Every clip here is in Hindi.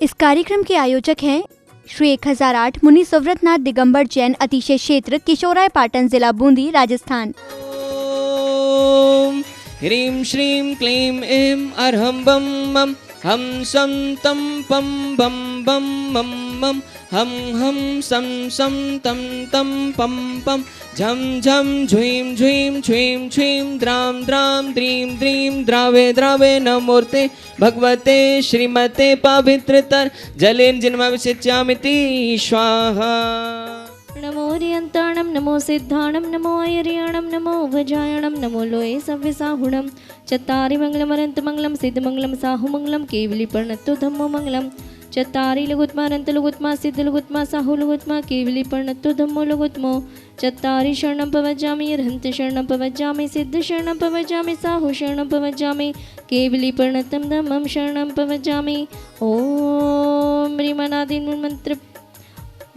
इस कार्यक्रम के आयोजक हैं श्री 1008 मुनि सुव्रतनाथ दिगंबर जैन अतिशय क्षेत्र किशोराय पाटन जिला बूंदी राजस्थान। ओम ह्रीं श्रीं क्लीं ऐं अर्हं बम बम हम सम तम पम बम बम बम बम हम सम सम तम तम पम पम झम झम झुईं झुईं छुईं छुईं द्राम द्राम द्रीं द्रीं द्रावे द्रावे नमोर्ते भगवते श्रीमते पवित्रतर जलेन जन्माभिषेच्यामिति स्वाहा। नमो रियंताणं नमो सिद्धाणं नमो ऐर्याणं नमो वज्रायणं नमो लोये सव्यसाहुणं चत्तारि मंगलमनन्तमंगलं सिद्धमंगलं साहुमंगलं केवलीपर्णत्तो धम्मो मंगलं चत्तारि लघुत्मा अनन्तलघुत्मा सिद्धलघुत्मा साहुलघुत्मा केवलीपर्णत्तो धम्मो लघुत्मो चत्तारि शरणं पवज्जामि अर्हन्त शरणं पवज्जामि सिद्ध शरणं पवज्जामि साहु शरणं पवज्जामि केवलीपर्णतं धम्मं शरणं पवज्जामि। ॐ ह्रीमनादिमन्त्र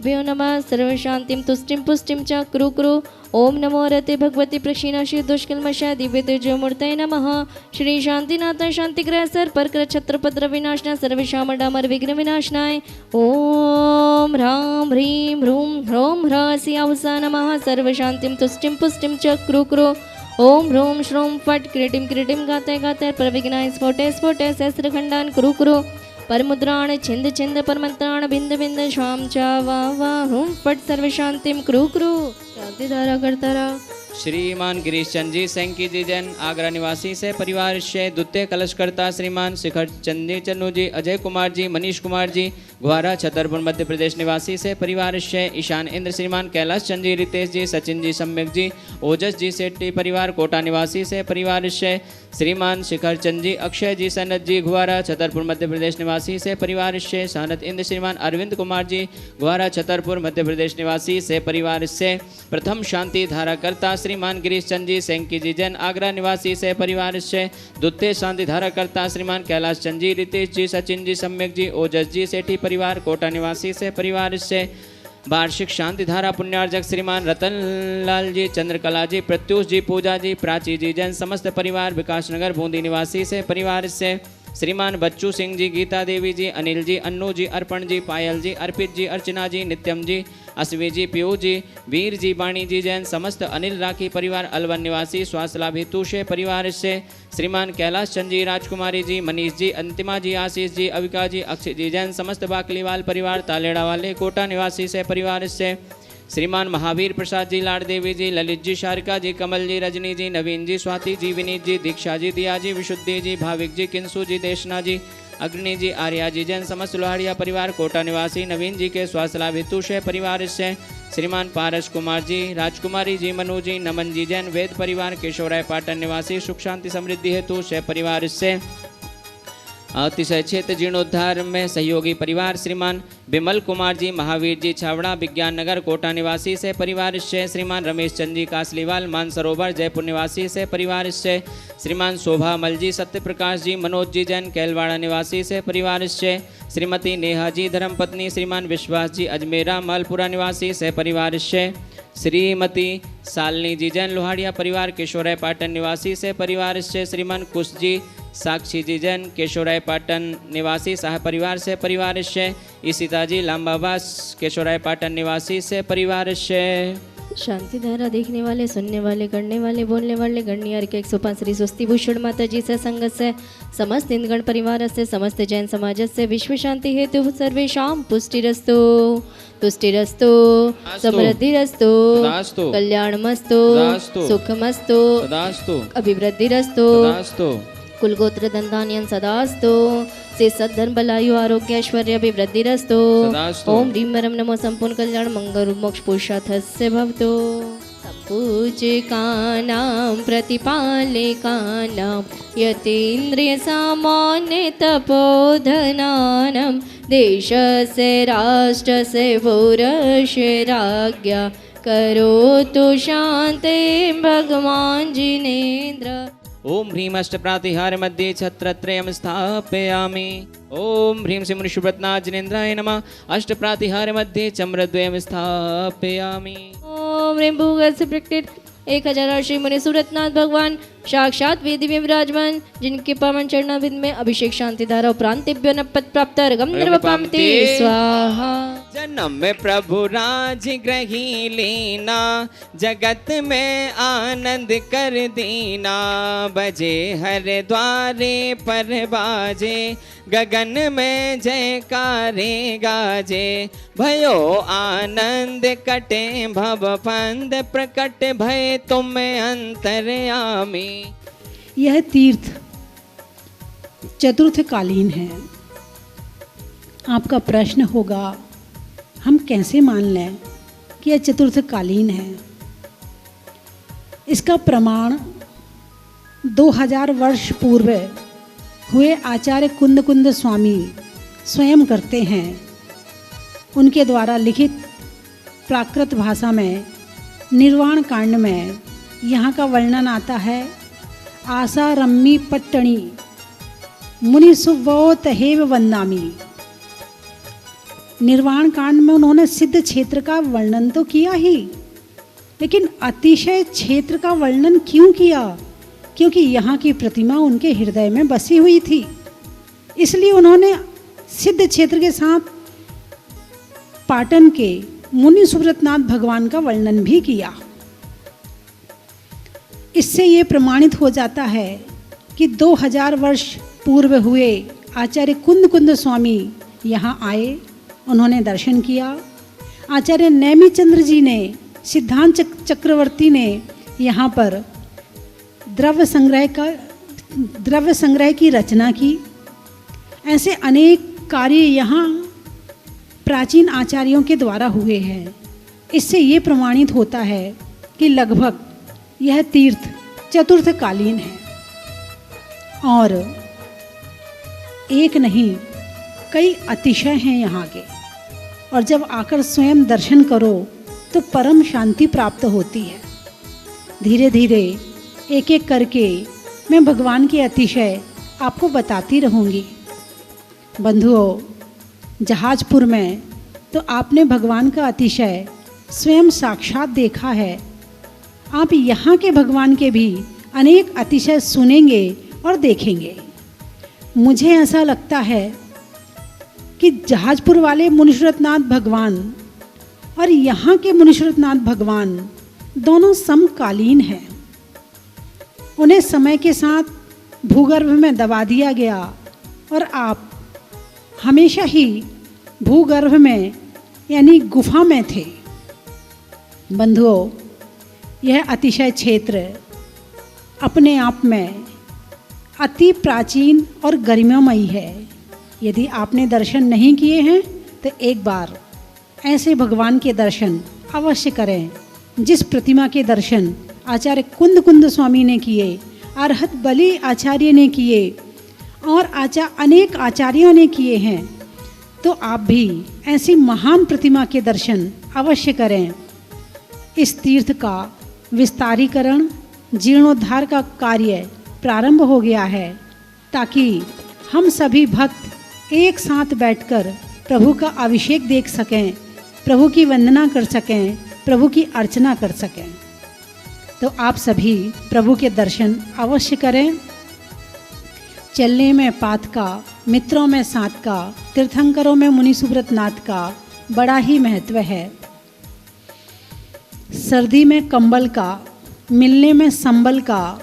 व्यो नमः सर्वशान्तिं तुष्टिं पुष्टिं च कुरु कुरु। ओम नमो रते भगवती प्रक्षीणाशी दुष्कल्मषा दिव्य तेजोमूर्तये नमः। श्री शांतिनाथ शांतिग्रह सर परकर छत्रपत्र विनाशना सर्वेषां डामर विघ्न विनाशनाय ओम ह्रां ह्रीं ह्रूं ह्रौं ह्रास्यावसा नमः। सर्वशान्तिं तुष्टिं पुष्टिं च कुरु कुरु। ओम ह्रूं श्रूं फट् क्रीटिं क्रीटिं गाते गाते परविघ्नाय स्फोटे स्फोटे सहस्रखण्डान् कुरु कुरु। परमुद्राण छिंद छिंद परमंत्राण बिंद बिंद श्वाम चा वा वा हुम फट सर्वशांतिम कुरु कुरु। शांति धारा करता रहा। श्रीमान गिरीश चंद जी सैंकी जी जैन आगरा निवासी से परिवार से द्वितीय कलशकर्ता श्रीमान शिखर चंद जी चन्नू जी अजय कुमार जी मनीष कुमार जी ग्वारा छतरपुर मध्य प्रदेश निवासी से परिवार से ईशान इंद्र श्रीमान कैलाश चंद जी रितेश जी सचिन जी सम्यक जी ओजस जी सेट्टी परिवार कोटा निवासी से परिवार से श्रीमान शिखर चंद जी अक्षय जी सनत जी ग्वारा छतरपुर मध्य प्रदेश निवासी से परिवार से सहनत इंद्र श्रीमान अरविंद कुमार जी ग्वारा छतरपुर मध्य प्रदेश निवासी से परिवार से प्रथम शांति धाराकर्ता श्रीमान गिरीश चंद जी सैंकी जी जैन आगरा निवासी से परिवार से द्वितीय शांति धाराकर्ता श्रीमान कैलाश चंद जी रितेश जी सचिन जी सम्यक जी ओजस जी सेठी परिवार कोटा निवासी से परिवार से वार्षिक शांति धारा पुण्यार्जक श्रीमान रतन लाल जी चंद्रकला जी प्रत्युष जी पूजा जी प्राची जी जैन समस्त परिवार विकासनगर बूंदी निवासी से परिवार से श्रीमान बच्चू सिंह जी गीता देवी जी अनिल जी अन्नू जी अर्पण जी पायल जी अर्पित जी अर्चना जी नित्यम जी अश्वी जी पीयू जी वीर जी वाणी जी जैन समस्त अनिल राखी परिवार अलवन निवासी स्वास्थ्य लाभ हेतु से परिवार से श्रीमान कैलाश चंद जी राजकुमारी जी मनीष जी अंतिमा जी आशीष जी अविका जी अक्षय जी जैन समस्त बाकलीवाल परिवार तालेड़ा वाले कोटा निवासी से परिवार से श्रीमान महावीर प्रसाद जी लाड देवी जी ललित जी शारिका जी कमल जी रजनी जी नवीन जी स्वाति जी विनीत जी दीक्षा जी दिया जी विशुद्धि जी भाविक जी किंसु जी देशना जी अग्नि जी आर्या जी जैन समस्त लोहाड़िया परिवार कोटा निवासी नवीन जी के स्वास्थ्य लाभ हेतु से परिवार से श्रीमान पारस कुमार जी राजकुमारी जी मनु जी नमन जी जैन वेद परिवार केशवराय पाटन निवासी सुख शांति समृद्धि हेतु से परिवार से अतिशय क्षेत्र जीर्णोद्धार में सहयोगी परिवार श्रीमान बिमल कुमार जी महावीर जी छावड़ा विज्ञान नगर कोटा निवासी से परिवार से श्रीमान रमेश चंद जी कासलीवाल मानसरोवर जयपुर निवासी से परिवार से श्रीमान शोभा मल जी सत्य प्रकाश जी मनोज जी जैन कैलवाड़ा निवासी से परिवार से श्रीमती नेहा जी धर्मपत्नी श्रीमान विश्वास जी अजमेरा मलपुरा निवासी से परिवार से श्रीमती सालनी जी जैन लोहाड़िया परिवार केशवराय पाटन निवासी से परिवार से श्रीमान कुश जी साक्षी जी जैन केशवराय पाटन निवासी सह परिवार से परिवार से ईशिता जी लांबावास केशवराय पाटन निवासी से परिवार से शांति धारा देखने वाले सुनने वाले करने वाले बोलने वाले गणनीय के 105 श्री स्वस्ति भूषण माता जी से संगत से समस्त इंद्रगण परिवार से समस्त जैन समाज से विश्व शांति हेतु सर्वेषां पुष्टिरस्तु तुष्टिरस्तु समृद्धिरस्तु कल्याणमस्तु सुखमस्तु अभिवृद्धिरस्तु कुलगोत्र दंतान्यन सदास्तु से सद्धर्म बलायु आरोग्य ऐश्वर्य अभिवृद्धिरस्तु ओम ह्रीं परम नमो संपूर्ण कल्याण मंगल मोक्ष पुरुषार्थस्य भवतु। पूजिकानां प्रतिपालिकानां यतीन्द्रिय सामान्य तपोधनानां देशस्य राष्ट्रस्य पौरस्य राज्ञा करोतु शान्ति भगवान् जिनेन्द्र। ओम ह्रीं अष्टप्रातिहार मध्ये छत्रत्रयं स्थापयामि। ओम ह्रीं श्री मुनिशुभ्रतनाथ जिनेन्द्राय नमः। अष्टप्रातिहार मध्ये चम्रद्वयं स्थापयामि। ओम ह्रीं भूगर्भ से प्रकटित 1008 श्री मुनि सुव्रतनाथ भगवान साक्षात वेदी में विराजमान, जिनके पावन चरणाभिंद में अभिषेक शांति धारा उपरांतेभ्यो न पद प्राप्त अर्घम निर्वपामते स्वाहा। जन्म में प्रभु राज ग्रही लीना, जगत में आनंद कर दीना। बजे हर द्वारे पर बाजे, गगन में जयकारे गाजे। भयो आनंद कटे भव फंद, प्रकट भय तुम अंतर्यामी। यह तीर्थ चतुर्थकालीन है। आपका प्रश्न होगा, हम कैसे मान लें कि यह चतुर्थकालीन है? इसका प्रमाण 2000 वर्ष पूर्व हुए आचार्य कुंद कुंद स्वामी स्वयं करते हैं। उनके द्वारा लिखित प्राकृत भाषा में निर्वाण कांड में यहाँ का वर्णन आता है। आशा रम्मी पट्टणी मुनि सुवोत हेव वंदामी। निर्वाण कांड में उन्होंने सिद्ध क्षेत्र का वर्णन तो किया ही, लेकिन अतिशय क्षेत्र का वर्णन क्यों किया? क्योंकि यहाँ की प्रतिमा उनके हृदय में बसी हुई थी, इसलिए उन्होंने सिद्ध क्षेत्र के साथ पाटन के मुनि सुव्रतनाथ भगवान का वर्णन भी किया। इससे ये प्रमाणित हो जाता है कि 2000 वर्ष पूर्व हुए आचार्य कुंद कुंद स्वामी यहाँ आए, उन्होंने दर्शन किया। आचार्य नेमिचंद्र जी ने, सिद्धांत चक्रवर्ती ने यहाँ पर द्रव्य संग्रह की रचना की। ऐसे अनेक कार्य यहाँ प्राचीन आचार्यों के द्वारा हुए हैं। इससे ये प्रमाणित होता है कि लगभग यह तीर्थ चतुर्थकालीन है, और एक नहीं कई अतिशय हैं यहाँ के। और जब आकर स्वयं दर्शन करो तो परम शांति प्राप्त होती है। धीरे धीरे एक एक करके मैं भगवान के अतिशय आपको बताती रहूँगी। बंधुओं, जहाजपुर में तो आपने भगवान का अतिशय स्वयं साक्षात देखा है। आप यहाँ के भगवान के भी अनेक अतिशय सुनेंगे और देखेंगे। मुझे ऐसा लगता है कि जहाजपुर वाले मुनिश्वरनाथ भगवान और यहाँ के मुनिश्वरनाथ भगवान दोनों समकालीन हैं। उन्हें समय के साथ भूगर्भ में दबा दिया गया और आप हमेशा ही भूगर्भ में यानी गुफा में थे। बंधुओं, यह अतिशय क्षेत्र अपने आप में अति प्राचीन और गरिमामयी है। यदि आपने दर्शन नहीं किए हैं तो एक बार ऐसे भगवान के दर्शन अवश्य करें, जिस प्रतिमा के दर्शन आचार्य कुंद कुंद स्वामी ने किए, अरहत बलि आचार्य ने किए और अनेक आचार्यों ने किए हैं। तो आप भी ऐसी महान प्रतिमा के दर्शन अवश्य करें। इस तीर्थ का विस्तारीकरण, जीर्णोद्धार का कार्य प्रारंभ हो गया है, ताकि हम सभी भक्त एक साथ बैठकर प्रभु का अभिषेक देख सकें, प्रभु की वंदना कर सकें, प्रभु की अर्चना कर सकें। तो आप सभी प्रभु के दर्शन अवश्य करें। चलने में पात का, मित्रों में साथ का, तीर्थंकरों में मुनि सुव्रतनाथ का बड़ा ही महत्व है। सर्दी में कंबल का, मिलने में संबल का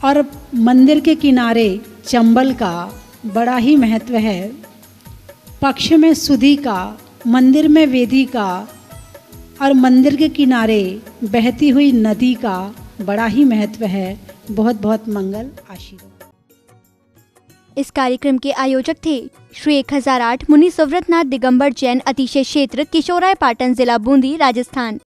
और मंदिर के किनारे चंबल का बड़ा ही महत्व है। पक्ष में सुधी का, मंदिर में वेदी का और मंदिर के किनारे बहती हुई नदी का बड़ा ही महत्व है। बहुत बहुत मंगल आशीर्वाद। इस कार्यक्रम के आयोजक थे श्री 1008 मुनि सुव्रतनाथ दिगंबर जैन अतिशय क्षेत्र, किशोराय पाटन, जिला बूंदी, राजस्थान।